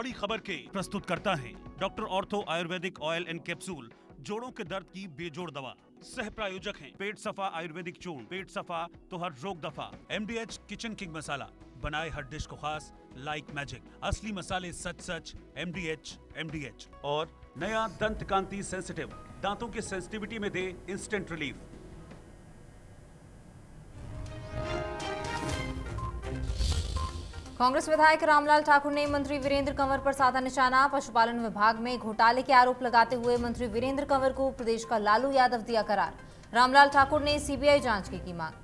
बड़ी खबर के प्रस्तुत करता है doctor ortho Ayurvedic oil and capsule, जोड़ों के दर्द की बेजोड़ दवा। सह प्रायोजक हैं पेट सफा आयुर्वेदिक चूर्ण, पेट सफा तो हर रोग दफा। MDH किचन किंग मसाला, बनाए हर डिश को खास लाइक मैजिक। असली मसाले सच सच, MDH। और नया दंत कांति सेंसिटिव, दांतों की सेंसिटिविटी में दे इंस्टेंट रिलीफ। कांग्रेस विधायक रामलाल ठाकुर ने मंत्री वीरेंद्र कंवर पर साधा निशाना। पशुपालन विभाग में घोटाले के आरोप लगाते हुए मंत्री वीरेंद्र कंवर को प्रदेश का लालू यादव दिया करार। रामलाल ठाकुर ने CBI जांच की मांग।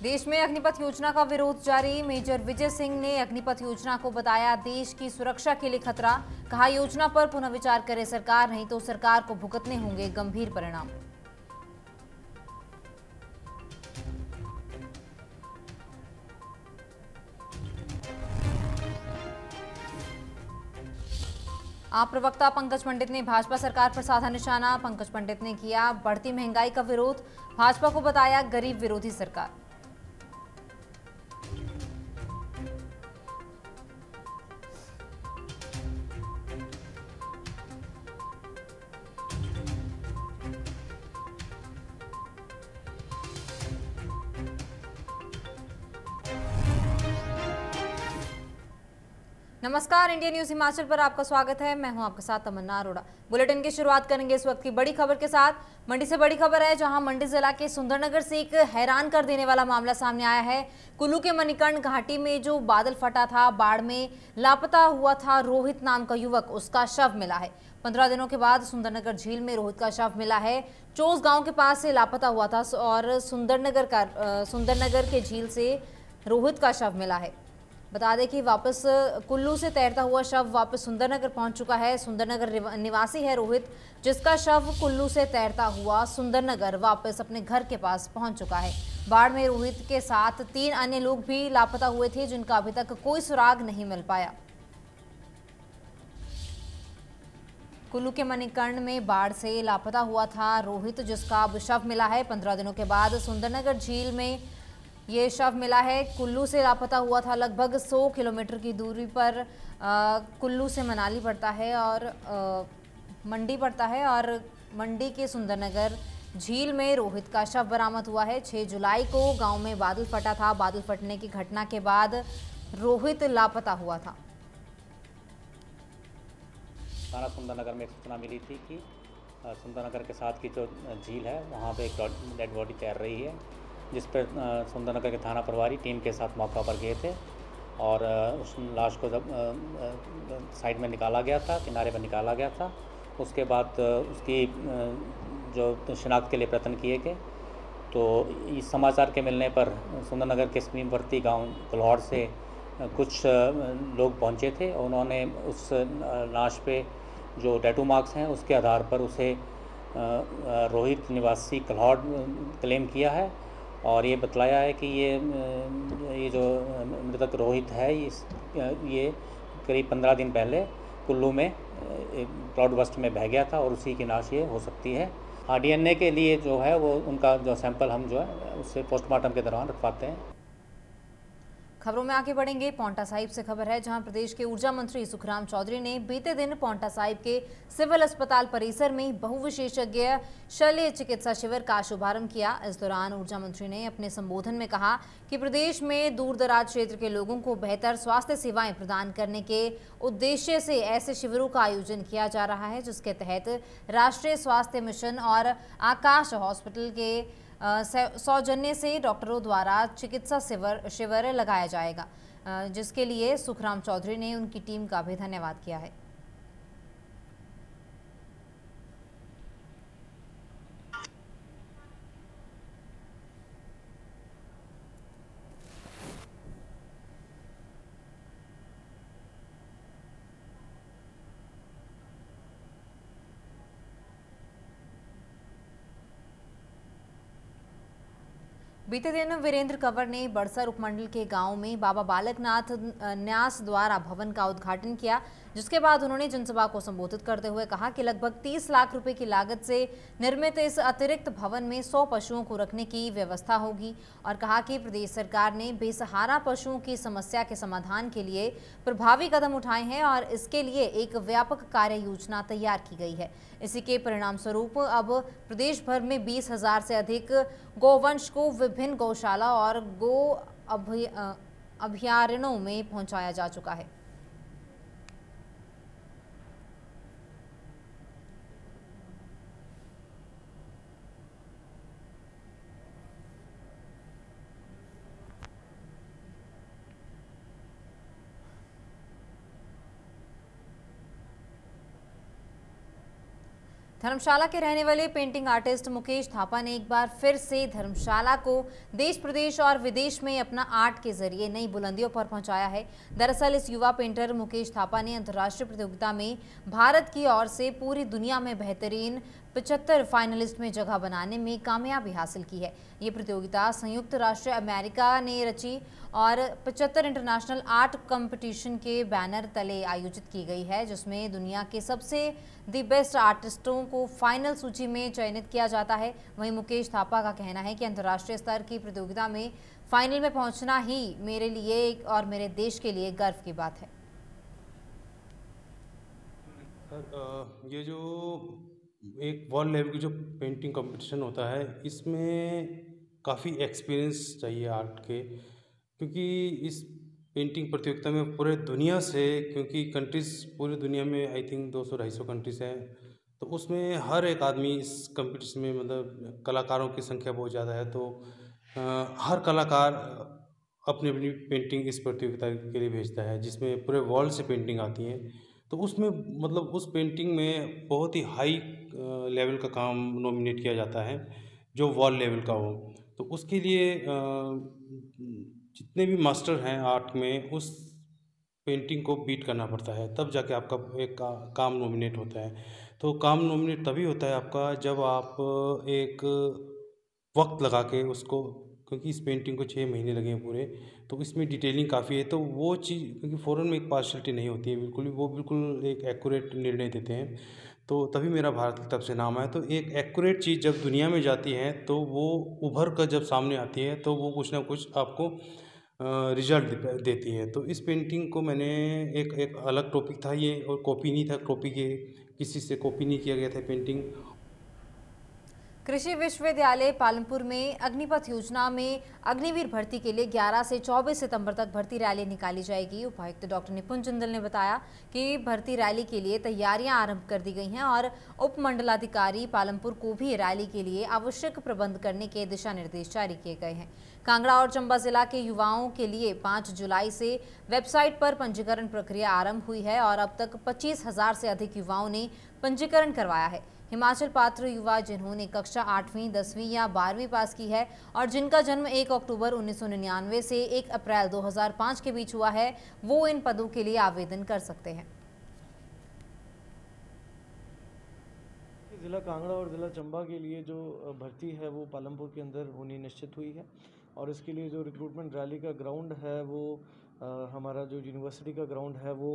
देश में अग्निपथ योजना का विरोध जारी। मेजर विजय सिंह ने अग्निपथ योजना को बताया देश की सुरक्षा के लिए खतरा। कहा योजना पर पुनर्विचार करे सरकार, नहीं तो सरकार को भुगतने होंगे गंभीर परिणाम। आप प्रवक्ता पंकज पंडित ने भाजपा सरकार पर साधा निशाना। पंकज पंडित ने किया बढ़ती महंगाई का विरोध, भाजपा को बताया गरीब विरोधी सरकार। नमस्कार, इंडिया न्यूज हिमाचल पर आपका स्वागत है। मैं हूं आपके साथ तमन्ना अरोड़ा। बुलेटिन की शुरुआत करेंगे इस वक्त की बड़ी खबर के साथ। मंडी से बड़ी खबर है, जहां मंडी जिला के सुंदरनगर से एक हैरान कर देने वाला मामला सामने आया है। कुल्लू के मणिकर्ण घाटी में जो बादल फटा था, बाढ़ में लापता हुआ था रोहित नाम का युवक, उसका शव मिला है। 15 दिनों के बाद सुंदरनगर झील में रोहित का शव मिला है। चोस गाँव के पास से लापता हुआ था और सुंदरनगर के झील से रोहित का शव मिला है। बता दें कि वापस कुल्लू से तैरता हुआ शव वापस सुंदरनगर पहुंच चुका है। सुंदरनगर निवासी है रोहित, जिसका शव कुल्लू से तैरता हुआ सुंदरनगर वापस अपने घर के पास पहुंच चुका है। बाढ़ में रोहित के साथ 3 अन्य लोग भी लापता हुए थे, जिनका अभी तक कोई सुराग नहीं मिल पाया। कुल्लू के मणिकर्ण में बाढ़ से लापता हुआ था रोहित, जिसका अब शव मिला है। 15 दिनों के बाद सुंदरनगर झील में ये शव मिला है। कुल्लू से लापता हुआ था। लगभग 100 किलोमीटर की दूरी पर कुल्लू से मनाली पड़ता है और मंडी पड़ता है, और मंडी के सुंदरनगर झील में रोहित का शव बरामद हुआ है। 6 जुलाई को गांव में बादल फटा था। बादल फटने की घटना के बाद रोहित लापता हुआ था। थाना सुंदरनगर में एक सूचना मिली थी कि सुंदरनगर के साथ की जो झील है वहाँ पे एक डेड बॉडी तैर रही है, जिस पर सुंदरनगर के थाना प्रभारी टीम के साथ मौका पर गए थे और उस लाश को जब साइड में निकाला गया था, किनारे पर निकाला गया था, उसके बाद उसकी जो शिनाख्त के लिए प्रयत्न किए गए। तो इस समाचार के मिलने पर सुंदरनगर के सीमावर्ती गांव कुल्हौड़ से कुछ लोग पहुंचे थे। उन्होंने उस लाश पे जो टैटू मार्क्स हैं उसके आधार पर उसे रोहित निवासी कुल्हौड़ क्लेम किया है और ये बतलाया है कि ये जो मृतक रोहित है ये करीब 15 दिन पहले कुल्लू में क्लाउड बस्ट में बह गया था और उसी की लाश ये हो सकती है। DNA के लिए जो है वो उनका जो सैंपल हम जो है उससे पोस्टमार्टम के दौरान रखवाते हैं। खबरों में आगे बढ़ेंगे। पांवटा साहिब से खबर है, जहां प्रदेश के ऊर्जा मंत्री सुखराम चौधरी ने बीते दिन पांवटा साहिब के सिविल अस्पताल परिसर में बहुविशेषज्ञ शल्य चिकित्सा शिविर का शुभारंभ किया। इस दौरान ऊर्जा मंत्री ने अपने संबोधन में कहा कि प्रदेश में दूर दराज क्षेत्र के लोगों को बेहतर स्वास्थ्य सेवाएं प्रदान करने के उद्देश्य से ऐसे शिविरों का आयोजन किया जा रहा है, जिसके तहत राष्ट्रीय स्वास्थ्य मिशन और आकाश हॉस्पिटल के सौजन्य से डॉक्टरों द्वारा चिकित्सा शिविर लगाया जाएगा, जिसके लिए सुखराम चौधरी ने उनकी टीम का भी धन्यवाद किया है। बीते दिन वीरेंद्र कंवर ने बड़सर उपमंडल के गांव में बाबा बालकनाथ न्यास द्वारा भवन का उद्घाटन किया। जिसके बाद उन्होंने जनसभा को संबोधित करते हुए कहा कि लगभग 30 लाख रुपए की लागत से निर्मित इस अतिरिक्त भवन में 100 पशुओं को रखने की व्यवस्था होगी और कहा कि प्रदेश सरकार ने बेसहारा पशुओं की समस्या के समाधान के लिए प्रभावी कदम उठाए हैं और इसके लिए एक व्यापक कार्य योजना तैयार की गई है। इसी के परिणाम स्वरूप अब प्रदेश भर में 20,000 से अधिक गौवंश को विभिन्न गौशाला और गो अभयारण्यों में पहुंचाया जा चुका है। धर्मशाला के रहने वाले पेंटिंग आर्टिस्ट मुकेश थापा ने एक बार फिर से धर्मशाला को देश प्रदेश और विदेश में अपना आर्ट के जरिए नई बुलंदियों पर पहुंचाया है। दरअसल इस युवा पेंटर मुकेश थापा ने अंतर्राष्ट्रीय प्रतियोगिता में भारत की ओर से पूरी दुनिया में बेहतरीन 75 फाइनलिस्ट में जगह बनाने में कामयाबी हासिल की है। ये प्रतियोगिता संयुक्त राष्ट्र अमेरिका ने रची और 75 इंटरनेशनल आर्ट कंपटीशन के बैनर तले आयोजित की गई है, जिसमें दुनिया के सबसे दी बेस्ट आर्टिस्टों को फाइनल सूची में चयनित किया जाता है। वहीं मुकेश थापा का कहना है कि अंतर्राष्ट्रीय स्तर की प्रतियोगिता में फाइनल में पहुंचना ही मेरे लिए और मेरे देश के लिए गर्व की बात है। ये जो एक वर्ल्ड लेवल की जो पेंटिंग कंपटीशन होता है, इसमें काफ़ी एक्सपीरियंस चाहिए आर्ट के, क्योंकि इस पेंटिंग प्रतियोगिता में पूरे दुनिया से, क्योंकि कंट्रीज़ पूरी दुनिया में आई थिंक 200-250 कंट्रीज़ हैं, तो उसमें हर एक आदमी इस कंपटीशन में, मतलब कलाकारों की संख्या बहुत ज़्यादा है, तो हर कलाकार अपनी अपनी पेंटिंग इस प्रतियोगिता के लिए भेजता है, जिसमें पूरे वर्ल्ड से पेंटिंग आती हैं। तो उसमें मतलब उस पेंटिंग में बहुत ही हाई लेवल का काम नॉमिनेट किया जाता है, जो वर्ल्ड लेवल का हो। तो उसके लिए जितने भी मास्टर हैं आर्ट में, उस पेंटिंग को बीट करना पड़ता है, तब जाके आपका एक काम नॉमिनेट होता है। तो काम नॉमिनेट तभी होता है आपका जब आप एक वक्त लगा के उसको, क्योंकि इस पेंटिंग को 6 महीने लगे हैं पूरे, तो इसमें डिटेलिंग काफ़ी है। तो वो चीज़, क्योंकि फ़ौरन में एक पार्शलिटी नहीं होती है बिल्कुल भी, वो बिल्कुल एक एक्यूरेट निर्णय देते हैं, तो तभी मेरा भारत की तरफ से नाम आया। तो एक एक्यूरेट चीज़ जब दुनिया में जाती है, तो वो उभर कर जब सामने आती है, तो वो कुछ ना कुछ आपको रिजल्ट देती है। तो इस पेंटिंग को मैंने एक अलग टॉपिक था ये, और कॉपी नहीं था, कॉपी के किसी से कॉपी नहीं किया गया था पेंटिंग। कृषि विश्वविद्यालय पालमपुर में अग्निपथ योजना में अग्निवीर भर्ती के लिए 11 से 24 सितंबर तक भर्ती रैली निकाली जाएगी। उपायुक्त डॉक्टर निपुण जिंदल ने बताया कि भर्ती रैली के लिए तैयारियां आरंभ कर दी गई हैं और उप मंडलाधिकारी पालमपुर को भी रैली के लिए आवश्यक प्रबंध करने के दिशा निर्देश जारी किए गए हैं। कांगड़ा और चंबा जिला के युवाओं के लिए 5 जुलाई से वेबसाइट पर पंजीकरण प्रक्रिया आरंभ हुई है और अब तक 25,000 से अधिक युवाओं ने पंजीकरण करवाया है। हिमाचल पात्र युवा जिन्होंने कक्षा 8वीं, 10वीं या 12वीं पास की है और जिनका जन्म 1 अक्टूबर 1999 से 1 अप्रैल 2005 के बीच हुआ है, वो इन पदों के लिए आवेदन कर सकते हैं। ज़िला कांगड़ा और ज़िला चंबा के लिए जो भर्ती है वो पालमपुर के अंदर होनी निश्चित हुई है और इसके लिए जो रिक्रूटमेंट रैली का ग्राउंड है वो हमारा जो यूनिवर्सिटी का ग्राउंड है वो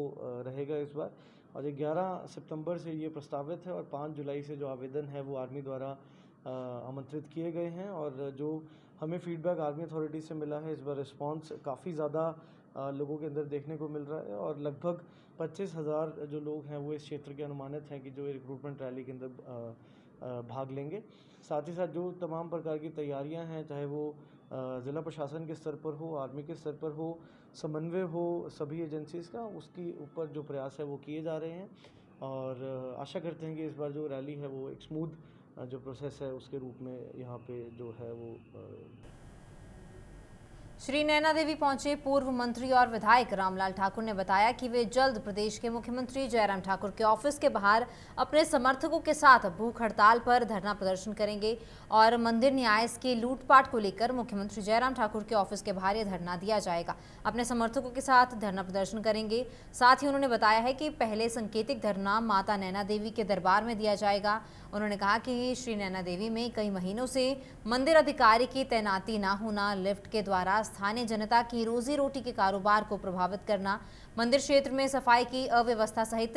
रहेगा इस बार। और 11 सितंबर से ये प्रस्तावित है और 5 जुलाई से जो आवेदन है वो आर्मी द्वारा आमंत्रित किए गए हैं। और जो हमें फीडबैक आर्मी अथॉरिटी से मिला है, इस बार रिस्पांस काफ़ी ज़्यादा लोगों के अंदर देखने को मिल रहा है और लगभग 25,000 जो लोग हैं वो इस क्षेत्र के अनुमानित हैं कि जो रिक्रूटमेंट रैली के अंदर भाग लेंगे। साथ ही साथ जो तमाम प्रकार की तैयारियां हैं, चाहे वो ज़िला प्रशासन के स्तर पर हो, आर्मी के स्तर पर हो, समन्वय हो सभी एजेंसीज़ का, उसके ऊपर जो प्रयास है वो किए जा रहे हैं और आशा करते हैं कि इस बार जो रैली है वो एक स्मूथ जो प्रोसेस है उसके रूप में यहाँ पे जो है वो श्री नैना देवी पहुंचे पूर्व मंत्री और विधायक रामलाल ठाकुर ने बताया कि वे जल्द प्रदेश के मुख्यमंत्री जयराम ठाकुर के ऑफिस के बाहर अपने समर्थकों के साथ भूख हड़ताल पर धरना प्रदर्शन करेंगे और मंदिर न्यास के लूटपाट को लेकर मुख्यमंत्री जयराम ठाकुर के ऑफिस के बाहर यह धरना दिया जाएगा। अपने समर्थकों के साथ धरना प्रदर्शन करेंगे। साथ ही उन्होंने बताया है कि पहले संकेतिक धरना माता नैना देवी के दरबार में दिया जाएगा। उन्होंने कहा कि श्री नैना देवी में कई महीनों से मंदिर अधिकारी की तैनाती न होना, लिफ्ट के द्वारा स्थानीय जनता की रोजी रोटी के कारोबार को प्रभावित करना, मंदिर क्षेत्र में सफाई की अव्यवस्था सहित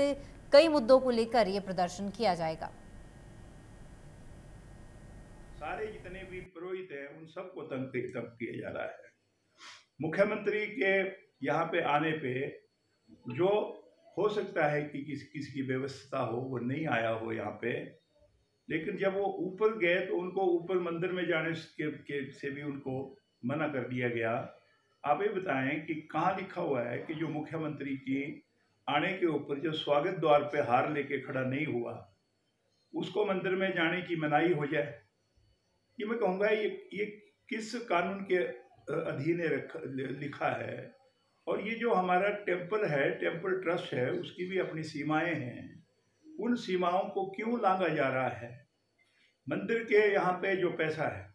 कई मुद्दों को लेकर ये प्रदर्शन किया जाएगा। सारे जितने भी पुरोहित हैं उन सबको तंग किया जा रहा है। मुख्यमंत्री के यहाँ पे आने पे जो हो सकता है कि किसी की व्यवस्था हो, वो नहीं आया हो यहाँ पे, लेकिन जब वो ऊपर गए तो उनको ऊपर मंदिर में जाने से भी उनको मना कर दिया गया। आप ये बताएं कि कहाँ लिखा हुआ है कि जो मुख्यमंत्री की आने के ऊपर जो स्वागत द्वार पे हार लेके खड़ा नहीं हुआ उसको मंदिर में जाने की मनाही हो जाए? ये मैं कहूँगा ये किस कानून के अधीन लिखा है? और ये जो हमारा टेम्पल है, टेम्पल ट्रस्ट है, उसकी भी अपनी सीमाएं हैं। उन सीमाओं को क्यों लांघा जा रहा है? मंदिर के यहाँ पे जो पैसा है,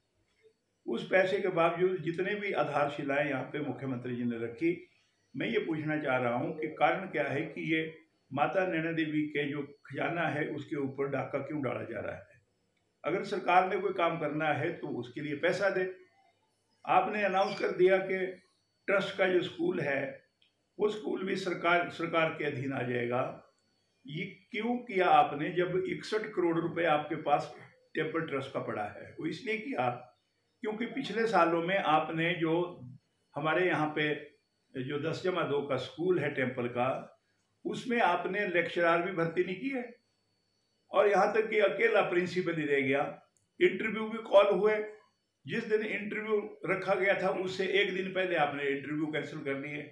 उस पैसे के बावजूद जितने भी आधारशिलाएं यहाँ पे मुख्यमंत्री जी ने रखी, मैं ये पूछना चाह रहा हूँ कि कारण क्या है कि ये माता नैना देवी के जो खजाना है उसके ऊपर डाका क्यों डाला जा रहा है? अगर सरकार ने कोई काम करना है तो उसके लिए पैसा दे। आपने अनाउंस कर दिया कि ट्रस्ट का जो स्कूल है वो स्कूल भी सरकार के अधीन आ जाएगा। ये क्यों किया आपने जब 61 करोड़ रुपए आपके पास टेम्पल ट्रस्ट का पड़ा है? वो इसलिए किया क्योंकि पिछले सालों में आपने जो हमारे यहाँ पे जो 10/2 का स्कूल है टेम्पल का, उसमें आपने लेक्चरर भी भर्ती नहीं किए और यहाँ तक कि अकेला प्रिंसिपल ही रह गया। इंटरव्यू भी कॉल हुए, जिस दिन इंटरव्यू रखा गया था उससे एक दिन पहले आपने इंटरव्यू कैंसिल कर दिए।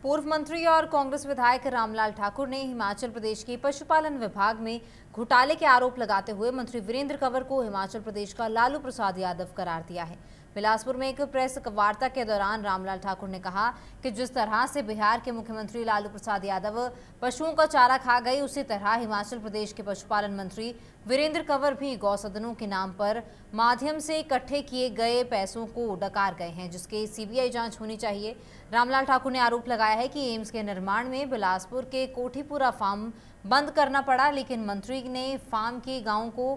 पूर्व मंत्री और कांग्रेस विधायक रामलाल ठाकुर ने हिमाचल प्रदेश के पशुपालन विभाग में घोटाले के आरोप लगाते हुए मंत्री वीरेंद्र कंवर को हिमाचल प्रदेश का लालू प्रसाद यादव करार दिया है। बिलासपुर में एक प्रेस वार्ता के दौरान रामलाल ठाकुर ने कहा कि जिस तरह से बिहार के मुख्यमंत्री लालू प्रसाद यादव पशुओं का चारा खा गए, उसी तरह हिमाचल प्रदेश के पशुपालन मंत्री वीरेंद्र कंवर भी गौसदनों के नाम पर माध्यम से इकट्ठे किए गए पैसों को डकार गए हैं, जिसके सीबीआई जांच होनी चाहिए। रामलाल ठाकुर ने आरोप लगाया है कि एम्स के निर्माण में बिलासपुर के कोठीपुरा फार्म बंद करना पड़ा, लेकिन मंत्री ने फार्म के गांवों को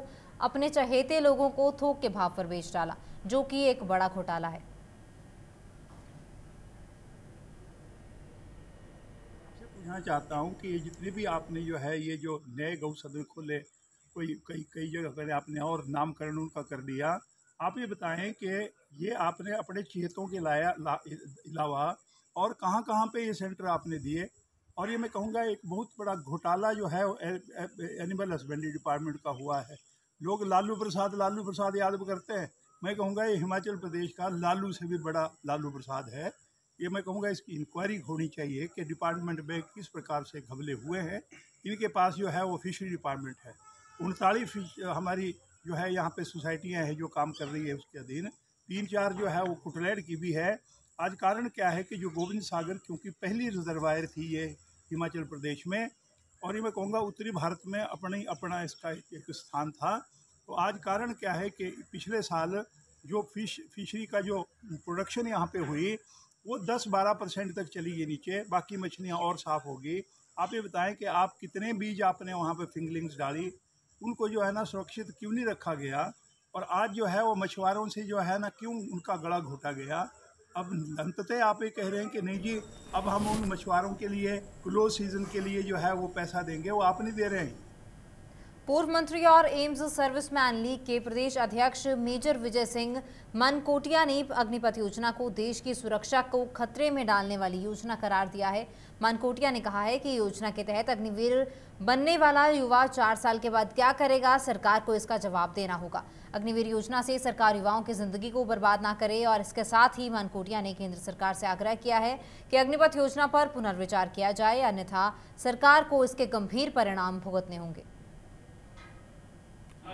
अपने चहेते लोगों को थोक के भाव पर बेच डाला, जो कि एक बड़ा घोटाला है। पूछना चाहता हूँ कि ये जितने भी आपने जो है ये जो नए गौ सदन खोले, कई जगह पर आपने और नामकरण उनका कर दिया, आप ये बताएं कि ये आपने अपने चहेतों के अलावा और कहाँ कहाँ पे ये सेंटर आपने दिए? और ये मैं कहूँगा एक बहुत बड़ा घोटाला जो है एनिमल हस्बेंड्री डिपार्टमेंट का हुआ है। लोग लालू प्रसाद यादव करते हैं, मैं कहूँगा ये हिमाचल प्रदेश का लालू से भी बड़ा लालू प्रसाद है। ये मैं कहूँगा इसकी इंक्वायरी होनी चाहिए कि डिपार्टमेंट में किस प्रकार से घपले हुए हैं। इनके पास जो है वो फिशरी डिपार्टमेंट है, 39 हमारी जो है यहाँ पे सोसाइटियाँ हैं जो काम कर रही है उसके अधीन, 3-4 जो है वो कुटलैड की भी है। आज कारण क्या है कि जो गोविंद सागर क्योंकि पहली रिजर्वायर थी ये हिमाचल प्रदेश में, और ये मैं कहूँगा उत्तरी भारत में अपना इसका एक स्थान था। तो आज कारण क्या है कि पिछले साल जो फिशरी का जो प्रोडक्शन यहाँ पे हुई वो 10-12% तक चली गई नीचे, बाकी मछलियाँ और साफ़ होगी। आप ये बताएं कि आप कितने बीज आपने वहाँ पे फिंगलिंग्स डाली, उनको जो है ना सुरक्षित क्यों नहीं रखा गया? और आज जो है वो मछुआरों से जो है ना क्यों उनका गला घोटा गया? अब अंततः आप ये कह रहे हैं कि नहीं जी अब हम उन मछुआरों के लिए क्लोज सीजन के लिए जो है वो पैसा देंगे, वो आप नहीं दे रहे हैं। पूर्व मंत्री और एम्स सर्विसमैन लीग के प्रदेश अध्यक्ष मेजर विजय सिंह मनकोटिया ने अग्निपथ योजना को देश की सुरक्षा को खतरे में डालने वाली योजना करार दिया है। मनकोटिया ने कहा है कि योजना के तहत अग्निवीर बनने वाला युवा 4 साल के बाद क्या करेगा, सरकार को इसका जवाब देना होगा। अग्निवीर योजना से सरकार युवाओं की जिंदगी को बर्बाद ना करे, और इसके साथ ही मनकोटिया ने केंद्र सरकार से आग्रह किया है कि अग्निपथ योजना पर पुनर्विचार किया जाए, अन्यथा सरकार को इसके गंभीर परिणाम भुगतने होंगे।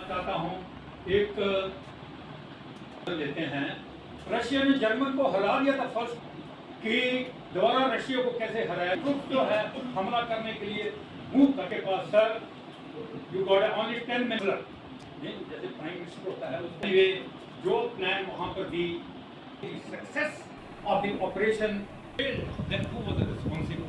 चाहता हूं एक लेते हैं, रशिया ने जर्मन को हरा दिया था फर्स्ट, कि दोबारा रशिया को कैसे हराया। ग्रुप जो है हमला करने के लिए मूव करके pass sir you got only 10 minute, जैसे प्राइम मिनिस्टर होता है उसके लिए जो प्लान वहां पर दी, success of the operation, then who was responsible.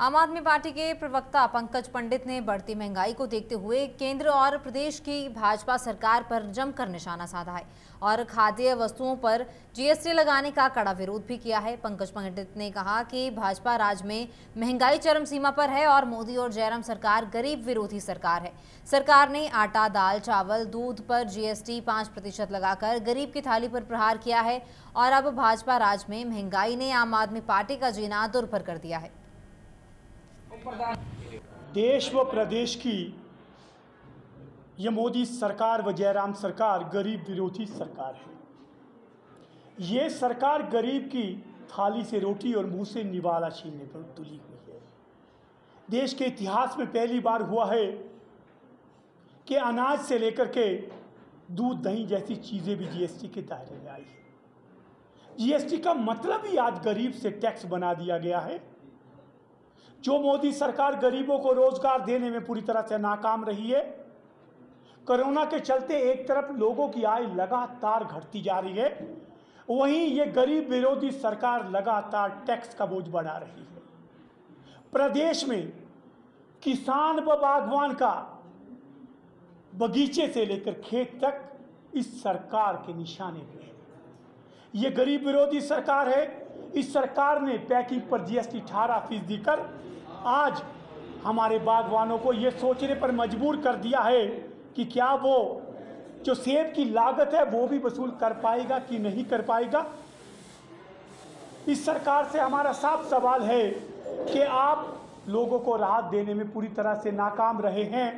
Aam Aadmi party के प्रवक्ता पंकज पंडित ने बढ़ती महंगाई को देखते हुए केंद्र और प्रदेश की भाजपा सरकार पर जमकर निशाना साधा है और खाद्य वस्तुओं पर जीएसटी लगाने का कड़ा विरोध भी किया है। पंकज पंडित ने कहा कि भाजपा राज में महंगाई चरम सीमा पर है और मोदी और जयराम सरकार गरीब विरोधी सरकार है। सरकार ने आटा, दाल, चावल, दूध पर जीएसटी 5% लगाकर गरीब की थाली पर प्रहार किया है और अब भाजपा राज में महंगाई ने आम आदमी पार्टी का जीना दुर्भर कर दिया है। देश व प्रदेश की ये मोदी सरकार व जयराम सरकार गरीब विरोधी सरकार है। ये सरकार गरीब की थाली से रोटी और मुंह से निवाला छीनने पर तुली हुई है। देश के इतिहास में पहली बार हुआ है कि अनाज से लेकर के दूध, दही जैसी चीज़ें भी जीएसटी के दायरे में आई है। जीएसटी का मतलब ही आज गरीब से टैक्स बना दिया गया है। जो मोदी सरकार गरीबों को रोजगार देने में पूरी तरह से नाकाम रही है। कोरोना के चलते एक तरफ लोगों की आय लगातार घटती जा रही है, वहीं ये गरीब विरोधी सरकार लगातार टैक्स का बोझ बढ़ा रही है। प्रदेश में किसान व बागवान का बगीचे से लेकर खेत तक इस सरकार के निशाने पे है। ये गरीब विरोधी सरकार है। इस सरकार ने पैकिंग पर जीएसटी 18% कर आज हमारे बागवानों को ये सोचने पर मजबूर कर दिया है कि क्या वो जो सेब की लागत है वो भी वसूल कर पाएगा कि नहीं कर पाएगा। इस सरकार से हमारा साफ सवाल है कि आप लोगों को राहत देने में पूरी तरह से नाकाम रहे हैं।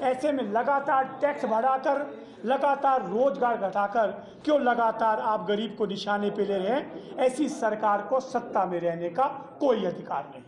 ऐसे में लगातार टैक्स बढ़ाकर, लगातार रोजगार घटाकर क्यों लगातार आप गरीब को निशाने पे ले रहे हैं। ऐसी सरकार को सत्ता में रहने का कोई अधिकार नहीं।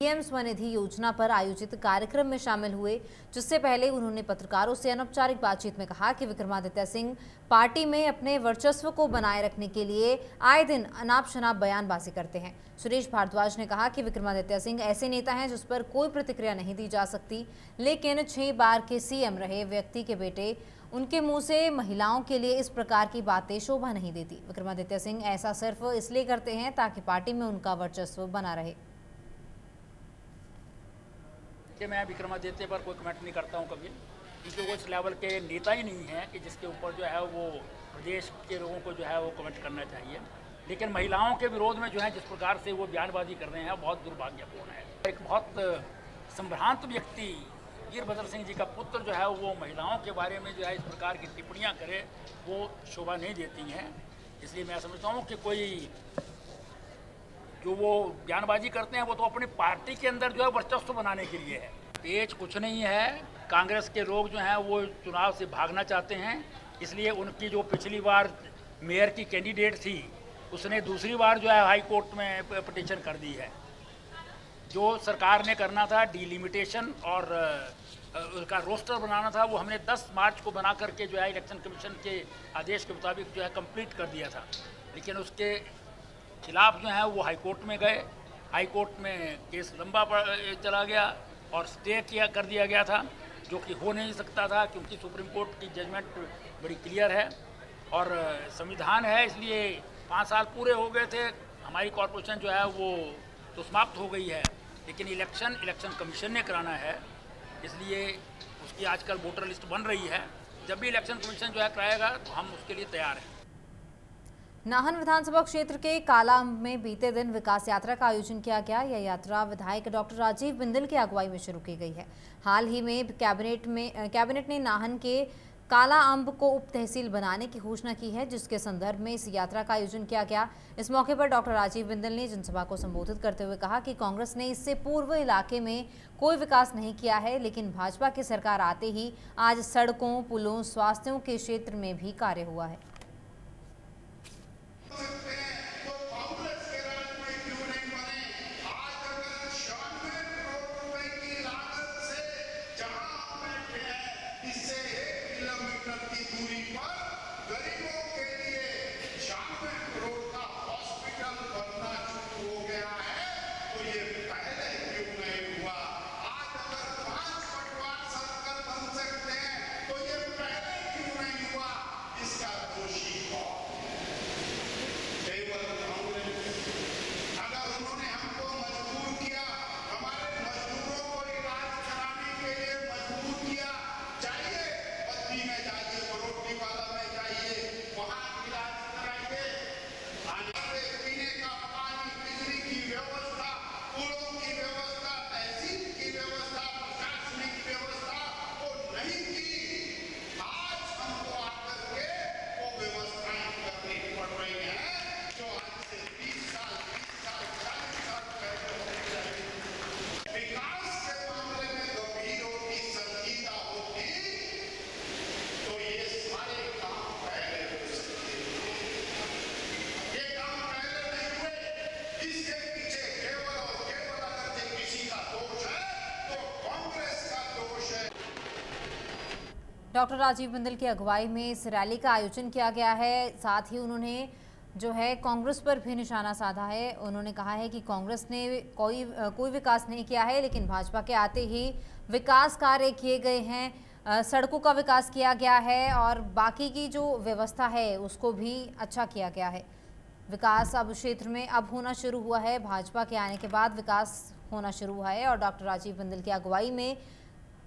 पीएम स्वनिधि योजना पर आयोजित कार्यक्रम में शामिल हुए, जिससे पहले उन्होंने पत्रकारों से अनौपचारिक बातचीत में कहा कि विक्रमादित्य सिंह पार्टी में अपने वर्चस्व को बनाए रखने के लिए आए दिन अनाप शनाप बयानबाजी करते हैं। सुरेश भारद्वाज ने कहा कि विक्रमादित्य सिंह ऐसे नेता हैं जिस पर कोई प्रतिक्रिया नहीं दी जा सकती, लेकिन 6 बार के सीएम रहे व्यक्ति के बेटे, उनके मुंह से महिलाओं के लिए इस प्रकार की बातें शोभा नहीं देती। विक्रमादित्य सिंह ऐसा सिर्फ इसलिए करते हैं ताकि पार्टी में उनका वर्चस्व बना रहे। कि मैं विक्रमादित्य पर कोई कमेंट नहीं करता हूं कभी, क्योंकि वो इस लेवल के नेता ही नहीं है कि जिसके ऊपर जो है वो प्रदेश के लोगों को जो है वो कमेंट करना चाहिए। लेकिन महिलाओं के विरोध में जो है जिस प्रकार से वो बयानबाजी कर रहे हैं बहुत दुर्भाग्यपूर्ण है। एक बहुत संभ्रांत व्यक्ति वीरभद्र सिंह जी का पुत्र जो है वो महिलाओं के बारे में जो है इस प्रकार की टिप्पणियाँ करे वो शोभा नहीं देती हैं। इसलिए मैं समझता हूँ कि कोई जो वो बयानबाजी करते हैं वो तो अपनी पार्टी के अंदर जो है वर्चस्व बनाने के लिए है। पेच कुछ नहीं है। कांग्रेस के लोग जो हैं वो चुनाव से भागना चाहते हैं, इसलिए उनकी जो पिछली बार मेयर की कैंडिडेट थी उसने दूसरी बार जो है हाई कोर्ट में पिटीशन कर दी है। जो सरकार ने करना था डिलिमिटेशन और उसका रोस्टर बनाना था, वो हमने 10 मार्च को बना करके जो है इलेक्शन कमीशन के आदेश के मुताबिक जो है कंप्लीट कर दिया था। लेकिन उसके खिलाफ जो है वो हाई कोर्ट में गए। हाई कोर्ट में केस लंबा चला गया और स्टे कर दिया गया था, जो कि हो नहीं सकता था क्योंकि सुप्रीम कोर्ट की जजमेंट बड़ी क्लियर है और संविधान है। इसलिए 5 साल पूरे हो गए थे, हमारी कॉरपोरेशन जो है वो तो समाप्त हो गई है। लेकिन इलेक्शन कमीशन ने कराना है, इसलिए उसकी आजकल वोटर लिस्ट बन रही है। जब भी इलेक्शन कमीशन जो है कराएगा तो हम उसके लिए तैयार हैं। नाहन विधानसभा क्षेत्र के कालाअंब में बीते दिन विकास यात्रा का आयोजन किया गया। यह यात्रा विधायक डॉक्टर राजीव बिंदल की अगुवाई में शुरू की गई है। हाल ही में कैबिनेट ने नाहन के कालाअंब को उप तहसील बनाने की घोषणा की है, जिसके संदर्भ में इस यात्रा का आयोजन किया गया। इस मौके पर डॉक्टर राजीव बिंदल ने जनसभा को संबोधित करते हुए कहा कि कांग्रेस ने इससे पूर्व इलाके में कोई विकास नहीं किया है, लेकिन भाजपा की सरकार आते ही आज सड़कों, पुलों, स्वास्थ्यों के क्षेत्र में भी कार्य हुआ है। में जाइए, बरोटरी वाला में जाइए, वहाँ इलाज कराइए। पीने का पानी, बिजली की व्यवस्था, पुलों की व्यवस्था, तहसील की व्यवस्था, प्रशासनिक व्यवस्था वो नहीं की। आज हमको आकर के वो व्यवस्थाएं करनी पड़ रही हैं जो आज से 20 साल 40 साल पहले होनी चाहिए। विकास के मामले में गंभीर होती, संजीदा होती तो ये सारे काम पहले हो सकते थे। ये काम पहले नहीं हुए। इसके पीछे केवल और केवल अगर किसी का दोष है तो कांग्रेस का दोष है। डॉक्टर राजीव बिंदल की अगुवाई में इस रैली का आयोजन किया गया है। साथ ही उन्होंने जो है कांग्रेस पर भी निशाना साधा है। उन्होंने कहा है कि कांग्रेस ने कोई विकास नहीं किया है, लेकिन भाजपा के आते ही विकास कार्य किए गए हैं। सड़कों का विकास किया गया है और बाकी की जो व्यवस्था है उसको भी अच्छा किया गया है। विकास अब क्षेत्र में अब होना शुरू हुआ है। भाजपा के आने के बाद विकास होना शुरू हुआ है और डॉक्टर राजीव बिंदल की अगुवाई में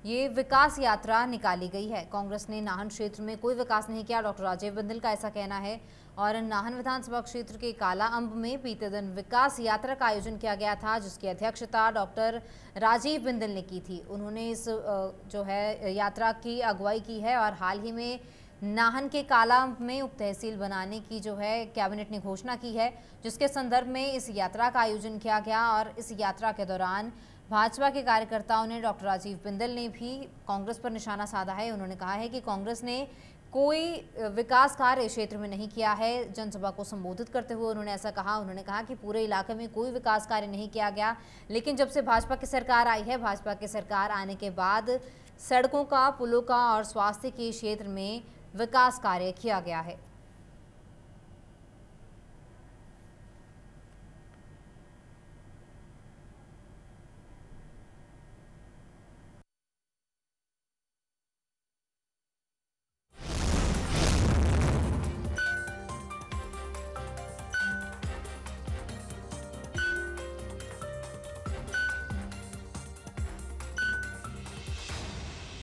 ये विकास यात्रा निकाली गई है। कांग्रेस ने नाहन क्षेत्र में कोई विकास नहीं किया, डॉक्टर राजीव बिंदल का ऐसा कहना है। और नाहन विधानसभा क्षेत्र के काला अंब में बीते दिन विकास यात्रा का आयोजन किया गया था, जिसकी अध्यक्षता डॉक्टर राजीव बिंदल ने की थी। उन्होंने इस जो है यात्रा की अगुवाई की है और हाल ही में नाहन के काला अंब में उप तहसील बनाने की जो है कैबिनेट ने घोषणा की है, जिसके संदर्भ में इस यात्रा का आयोजन किया गया। और इस यात्रा के दौरान भाजपा के कार्यकर्ताओं ने, डॉक्टर राजीव बिंदल ने भी कांग्रेस पर निशाना साधा है। उन्होंने कहा है कि कांग्रेस ने कोई विकास कार्य क्षेत्र में नहीं किया है। जनसभा को संबोधित करते हुए उन्होंने ऐसा कहा। उन्होंने कहा कि पूरे इलाके में कोई विकास कार्य नहीं किया गया, लेकिन जब से भाजपा की सरकार आई है, भाजपा की सरकार आने के बाद सड़कों का, पुलों का और स्वास्थ्य के क्षेत्र में विकास कार्य किया गया है।